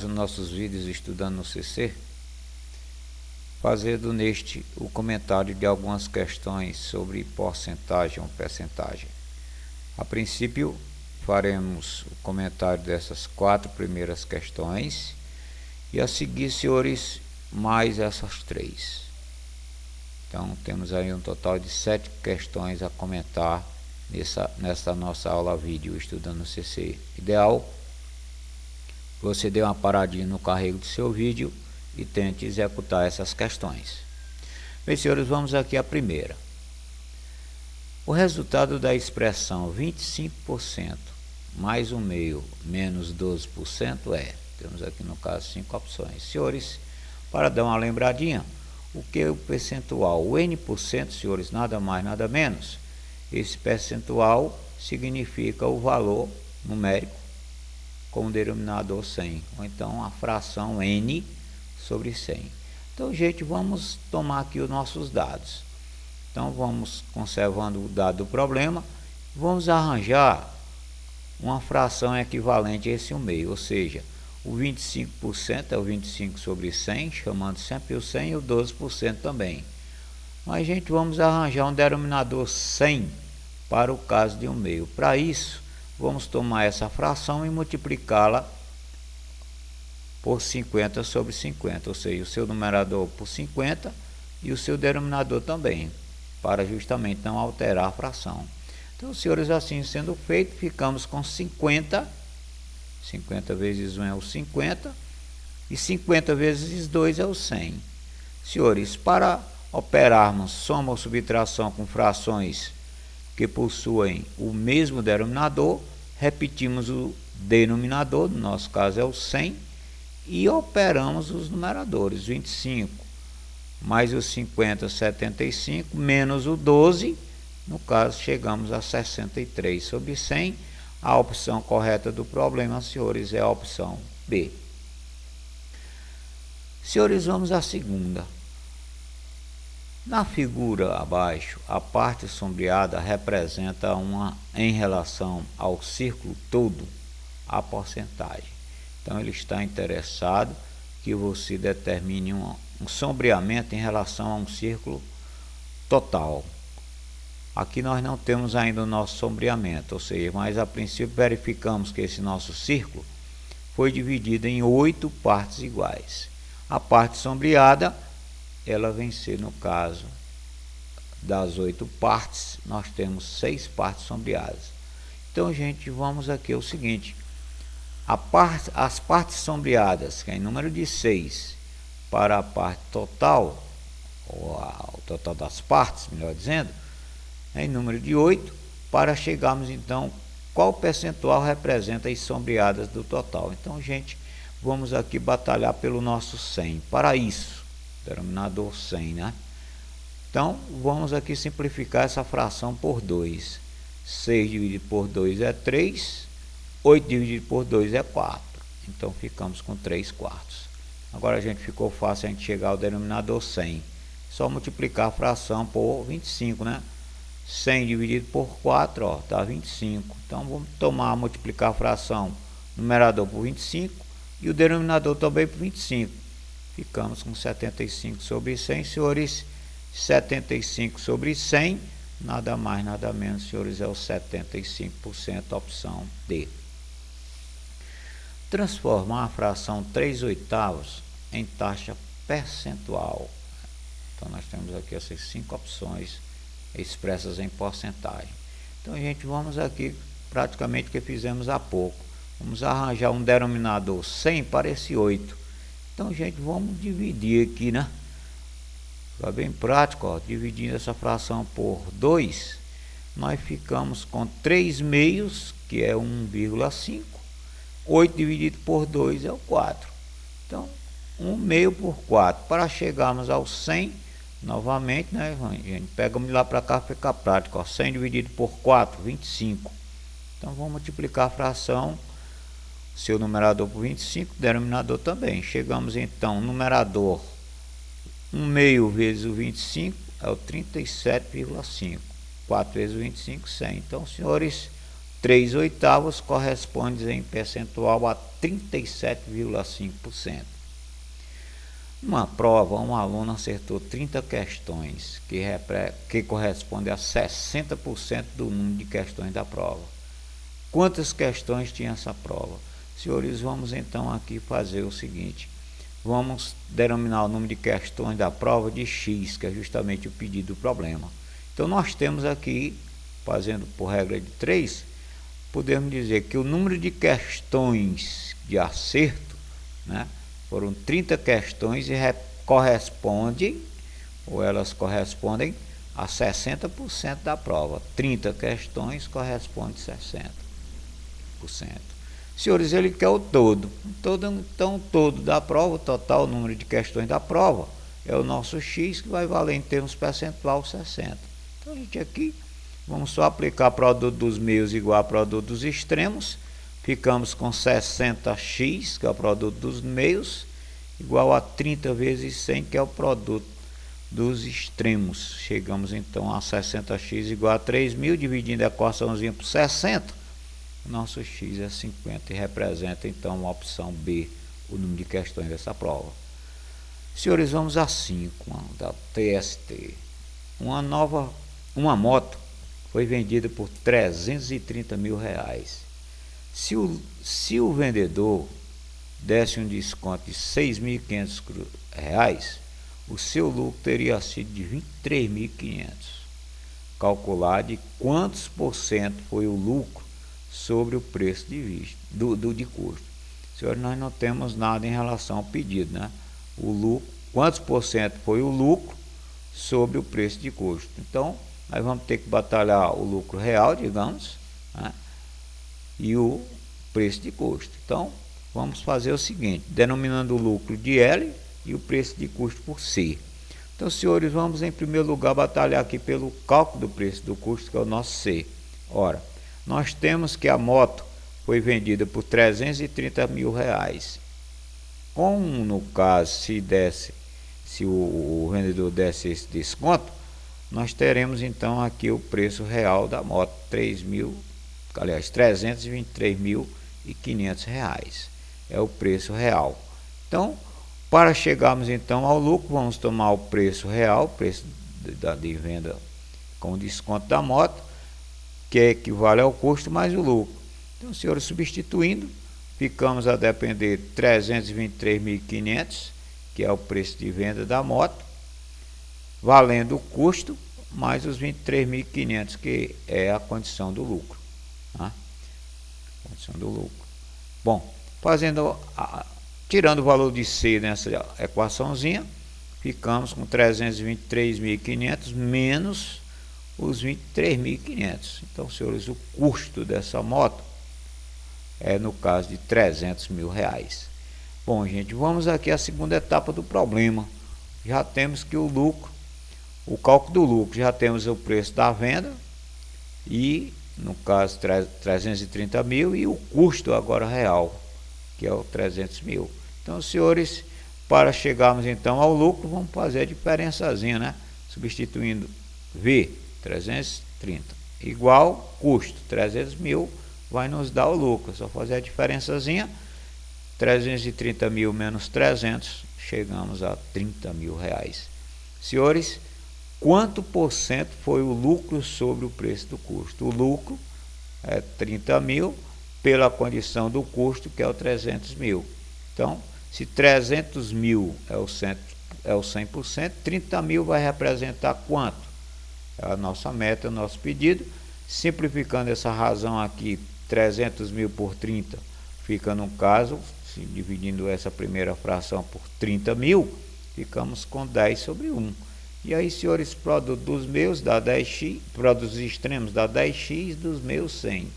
mais os nossos vídeos estudando no CC, fazendo neste o comentário de algumas questões sobre porcentagem ou percentagem. A princípio, faremos o comentário dessas 4 primeiras questões e a seguir, senhores, mais essas 3. Então, temos aí um total de 7 questões a comentar nessa nossa aula vídeo estudando no CC. Ideal, você dê uma paradinha no carrego do seu vídeo e tente executar essas questões. Bem, senhores, vamos aqui à primeira. O resultado da expressão 25% mais 1 meio menos 12% é... Temos aqui no caso 5 opções. Senhores, para dar uma lembradinha, o que é o percentual? O N%, senhores, nada mais, nada menos. Esse percentual significa o valor numérico com o denominador 100, ou então a fração N sobre 100. Então, gente, vamos tomar aqui os nossos dados. Então, vamos conservando o dado do problema, vamos arranjar uma fração equivalente a esse 1 meio, ou seja, o 25% é o 25 sobre 100, chamando sempre o 100 e o 12% também. Mas, gente, vamos arranjar um denominador 100 para o caso de 1 meio. Para isso, vamos tomar essa fração e multiplicá-la por 50 sobre 50, ou seja, o seu numerador por 50 e o seu denominador também, para justamente não alterar a fração. Então, senhores, assim sendo feito, ficamos com 50 vezes 1 é o 50, e 50 vezes 2 é o 100. Senhores, para operarmos soma ou subtração com frações que possuem o mesmo denominador, repetimos o denominador, no nosso caso é o 100, e operamos os numeradores, 25 mais o 50, 75, menos o 12, no caso chegamos a 63 sobre 100, a opção correta do problema, senhores, é a opção B. Senhores, vamos à segunda. Na figura abaixo, a parte sombreada representa em relação ao círculo todo, a porcentagem. Então, ele está interessado que você determine um sombreamento em relação a um círculo total. Aqui nós não temos ainda o nosso sombreamento, ou seja, mas a princípio verificamos que esse nosso círculo foi dividido em 8 partes iguais. A parte sombreada, ela vem ser, no caso das 8 partes, nós temos 6 partes sombreadas. Então, gente, vamos aqui ao seguinte: as partes sombreadas, que é em número de 6, para a parte total, ou o total das partes, melhor dizendo, em número de 8, para chegarmos então qual percentual representa as sombreadas do total. Então, gente, vamos aqui batalhar pelo nosso 100. Para isso, denominador 100, né? Então, vamos aqui simplificar essa fração por 2. 6 dividido por 2 é 3, 8 dividido por 2 é 4. Então, ficamos com 3/4. Agora, gente, ficou fácil a gente chegar ao denominador 100. Só multiplicar a fração por 25, né? 100 dividido por 4, ó, dá 25. Então, vamos multiplicar a fração numerador por 25 e o denominador também por 25. Ficamos com 75 sobre 100, senhores. 75 sobre 100, nada mais, nada menos, senhores, é o 75%, opção D. Transformar a fração 3/8 em taxa percentual. Então, nós temos aqui essas 5 opções expressas em porcentagem. Então, gente, vamos aqui praticamente o que fizemos há pouco. Vamos arranjar um denominador 100 para esse 8. Então, gente, vamos dividir aqui, né? Fica bem prático, ó, dividindo essa fração por 2, nós ficamos com 3 meios, que é 1,5. 8 dividido por 2 é o 4. Então, 1 meio por 4. Para chegarmos ao 100, novamente, né, gente, pegamos lá para cá, fica prático, ó, 100 dividido por 4, 25. Então, vamos multiplicar a fração, seu numerador por 25, denominador também. Chegamos, então, numerador 1 meio vezes o 25 é o 37,5. 4 vezes o 25, 100. Então, senhores, 3/8 corresponde em percentual a 37,5%. Numa prova, um aluno acertou 30 questões, que corresponde a 60% do número de questões da prova. Quantas questões tinha essa prova? Senhores, vamos então aqui fazer o seguinte. Vamos denominar o número de questões da prova de X, que é justamente o pedido do problema. Então, nós temos aqui, fazendo por regra de 3, podemos dizer que o número de questões de acerto, né, foram 30 questões e elas correspondem a 60% da prova. 30 questões corresponde a 60%. Senhores, ele quer o todo. Então, o todo da prova, o total número de questões da prova, é o nosso X, que vai valer em termos percentual 60. Então, a gente aqui, vamos só aplicar produto dos meios igual a produto dos extremos. Ficamos com 60x, que é o produto dos meios, igual a 30 vezes 100, que é o produto dos extremos. Chegamos então a 60x igual a 3.000, dividindo a equaçãozinha por 60. Nosso x é 50 e representa então a opção B, o número de questões dessa prova. Senhores, vamos a 5, da TST. Uma moto foi vendida por R$330 mil. Se o vendedor desse um desconto de R$6.500, o seu lucro teria sido de R$23.500. Calcular de quantos por cento foi o lucro sobre o preço de custo. Senhores, nós não temos nada em relação ao pedido, né? O lucro, quantos por cento foi o lucro sobre o preço de custo. Então, nós vamos ter que batalhar o lucro real, digamos, né, e o preço de custo. Então, vamos fazer o seguinte, denominando o lucro de L e o preço de custo por C. Então, senhores, vamos em primeiro lugar batalhar aqui pelo cálculo do preço do custo, que é o nosso C. Ora, nós temos que a moto foi vendida por R$330 mil. Como no caso, se o vendedor desse esse desconto, nós teremos então aqui o preço real da moto, R$323.500. É o preço real. Então, para chegarmos então ao lucro, vamos tomar o preço real, preço de venda com desconto da moto, que equivale ao custo mais o lucro. Então, senhores, substituindo, ficamos a depender de 323.500, que é o preço de venda da moto, valendo o custo mais os 23.500, que é a condição do lucro. Tá? Condição do lucro. Bom, tirando o valor de C nessa equaçãozinha, ficamos com 323.500 menos os 23.500. Então, senhores, o custo dessa moto é, no caso, de R$300 mil. Bom, gente, vamos aqui à segunda etapa do problema. Já temos que o cálculo do lucro, já temos o preço da venda e, no caso, 330 mil, e o custo agora real, que é o 300 mil. Então, senhores, para chegarmos então ao lucro, vamos fazer a diferençazinha, né? Substituindo V, 330, igual custo, 300 mil, vai nos dar o lucro. É só fazer a diferençazinha, 330 mil menos 300, chegamos a R$30 mil. Senhores, quanto por cento foi o lucro sobre o preço do custo? O lucro é 30 mil pela condição do custo, que é o 300 mil. Então, se 300 mil é o 100%, 30 mil vai representar quanto? É a nossa meta, o nosso pedido. Simplificando essa razão aqui, 300 mil por 30, fica no caso, dividindo essa primeira fração por 30 mil, ficamos com 10 sobre 1. E aí, senhores, produto dos meus dá 10x, produto dos extremos dá 10x, dos meus 100.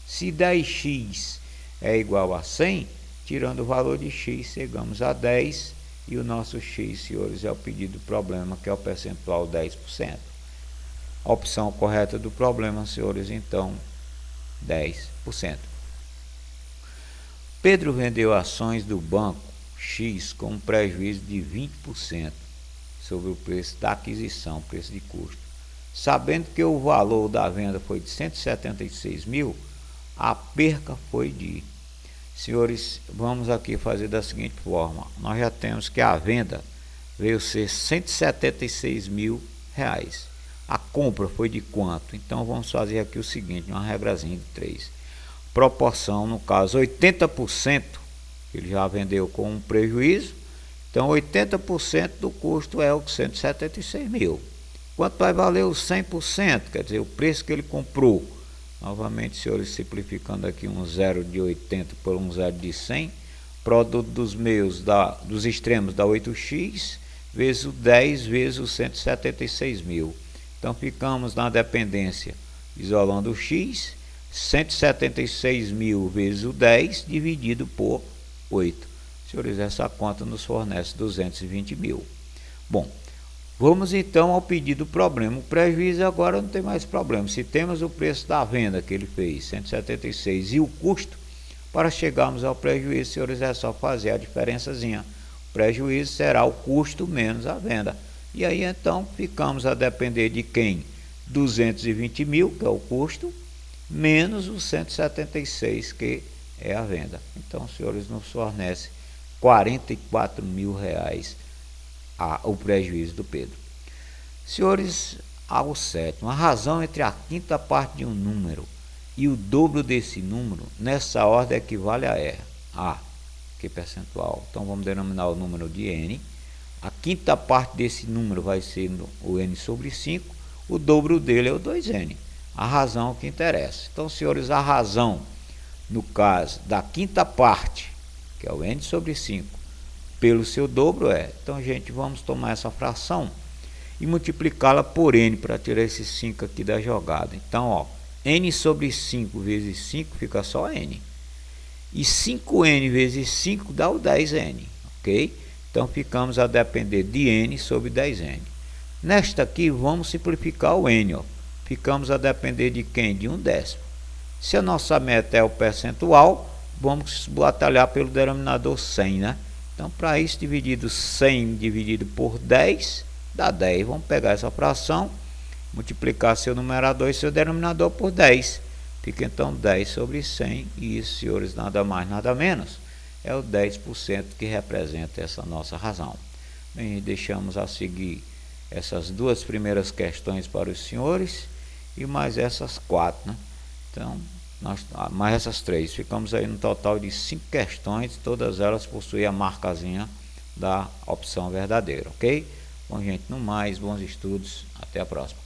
Se 10x é igual a 100, tirando o valor de x, chegamos a 10, e o nosso x, senhores, é o pedido do problema, que é o percentual 10%. A opção correta do problema, senhores, então, 10%. Pedro vendeu ações do banco X com um prejuízo de 20% sobre o preço da aquisição, preço de custo. Sabendo que o valor da venda foi de 176 mil, a perca foi de... Senhores, vamos aqui fazer da seguinte forma. Nós já temos que a venda veio ser R$176 mil. A compra foi de quanto? Então vamos fazer aqui o seguinte, uma regrazinha de 3. Proporção, no caso 80%, ele já vendeu com um prejuízo, então 80% do custo é o 176 mil. Quanto vai valer os 100%? Quer dizer, o preço que ele comprou. Novamente, senhores, simplificando aqui um 0 de 80 por um 0 de 100, produto dos meios dos extremos dá 8x, vezes o 10 vezes os 176 mil. Então ficamos na dependência, isolando o x, 176 mil vezes o 10 dividido por 8. Senhores, essa conta nos fornece 220 mil. Bom, vamos então ao pedido do problema. O prejuízo agora não tem mais problema. Se temos o preço da venda que ele fez, 176, e o custo, para chegarmos ao prejuízo, senhores, é só fazer a diferençazinha. O prejuízo será o custo menos a venda. E aí então ficamos a depender de quem? 220 mil, que é o custo, menos os 176, que é a venda. Então, senhores, nos fornece R$44 mil o prejuízo do Pedro. Senhores, ao sétimo, a razão entre a quinta parte de um número e o dobro desse número, nessa ordem equivale a R. A, que é percentual. Então vamos denominar o número de N. A quinta parte desse número vai ser o N sobre 5, o dobro dele é o 2N. A razão que interessa. Então, senhores, a razão, no caso da quinta parte, que é o N sobre 5, pelo seu dobro é... Então, gente, vamos tomar essa fração e multiplicá-la por N, para tirar esse 5 aqui da jogada. Então, ó, N sobre 5 vezes 5 fica só N. E 5N vezes 5 dá o 10N, ok? Então, ficamos a depender de N sobre 10N. Nesta aqui, vamos simplificar o N, ó. Ficamos a depender de quem? De 1/10. Se a nossa meta é o percentual, vamos batalhar pelo denominador 100, né? Então, para isso, dividido 100 dividido por 10, dá 10. Vamos pegar essa fração, multiplicar seu numerador e seu denominador por 10. Fica, então, 10 sobre 100. E isso, senhores, nada mais, nada menos, é o 10% que representa essa nossa razão. Bem, deixamos a seguir essas duas primeiras questões para os senhores e mais essas 4, né? Então, mais essas 3. Ficamos aí no total de 5 questões, todas elas possuem a marcazinha da opção verdadeira, ok? Bom, gente, no mais, bons estudos, até a próxima.